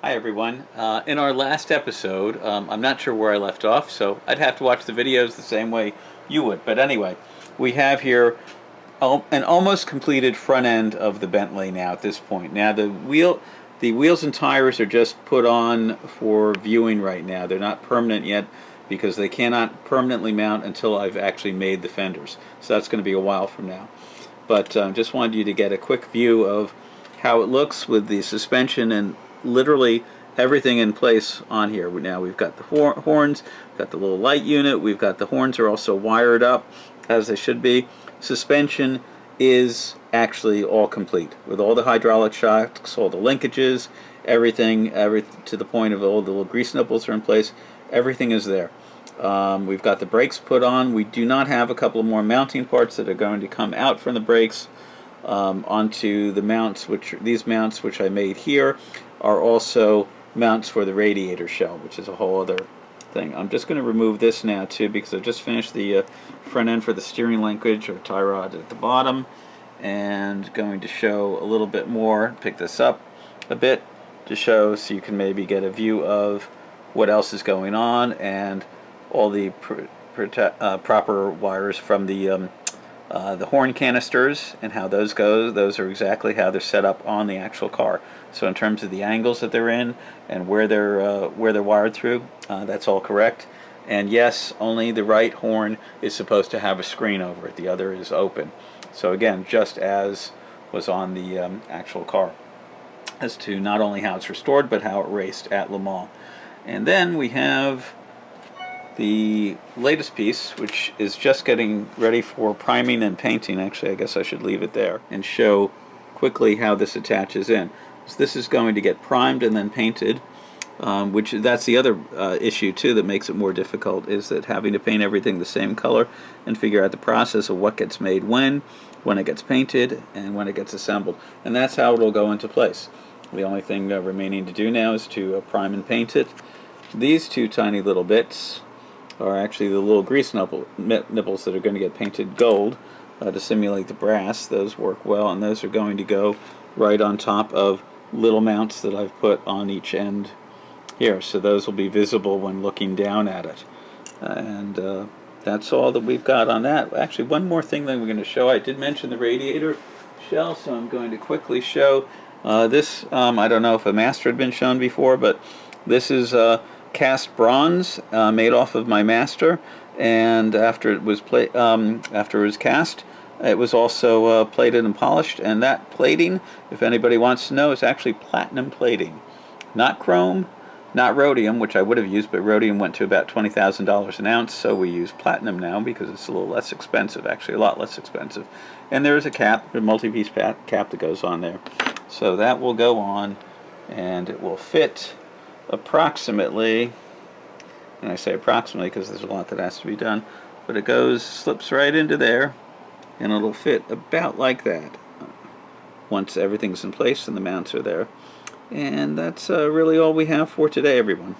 Hi everyone. In our last episode, I'm not sure where I left off, so I'd have to watch the videos the same way you would. But anyway, we have here an almost completed front end of the Bentley now at this point. Now the wheels and tires are just put on for viewing right now. They're not permanent yet because they cannot permanently mount until I've actually made the fenders. So that's going to be a while from now. But just wanted you to get a quick view of how it looks with the suspension and literally everything in place on here. Now we've got the horns, we've got the little light unit, we've got the horns are also wired up as they should be. Suspension is actually all complete with all the hydraulic shocks, all the linkages, everything to the point of all the little grease nipples are in place. Everything is there. We've got the brakes put on. We do not have a couple of more mounting parts that are going to come out from the brakes onto the mounts, these mounts which I made here are also mounts for the radiator shell, which is a whole other thing. I'm just going to remove this now too because I've just finished the front end for the steering linkage or tie rod at the bottom, and going to show a little bit more, pick this up a bit to show so you can maybe get a view of what else is going on and all the proper wires from the horn canisters and how those go. Those are exactly how they're set up on the actual car. So in terms of the angles that they're in and where they're wired through, that's all correct. And yes, only the right horn is supposed to have a screen over it. The other is open. So again, just as was on the actual car, as to not only how it's restored but how it raced at Le Mans. And then we have the latest piece, which is just getting ready for priming and painting. Actually, I guess I should leave it there and show quickly how this attaches in. So this is going to get primed and then painted, which that's the other issue too that makes it more difficult, is that having to paint everything the same color and figure out the process of what gets made when it gets painted and when it gets assembled. And that's how it'll go into place. The only thing remaining to do now is to prime and paint it. These two tiny little bits are actually the little grease nipples that are going to get painted gold to simulate the brass. Those work well, and those are going to go right on top of little mounts that I've put on each end here, so those will be visible when looking down at it. And that's all that we've got on that. Actually, one more thing that we're going to show. I did mention the radiator shell, so I'm going to quickly show this. I don't know if a master had been shown before, but this is cast bronze made off of my master, and after it was cast, it was also plated and polished. And that plating, if anybody wants to know, is actually platinum plating, not chrome, not rhodium, which I would have used, but rhodium went to about $20,000 an ounce, so we use platinum now because it's a little less expensive, actually a lot less expensive. And there is a cap, a multi-piece cap that goes on there, so that will go on, and it will fit approximately, and I say approximately because there's a lot that has to be done, but it slips right into there, and it'll fit about like that once everything's in place and the mounts are there. And that's really all we have for today, everyone.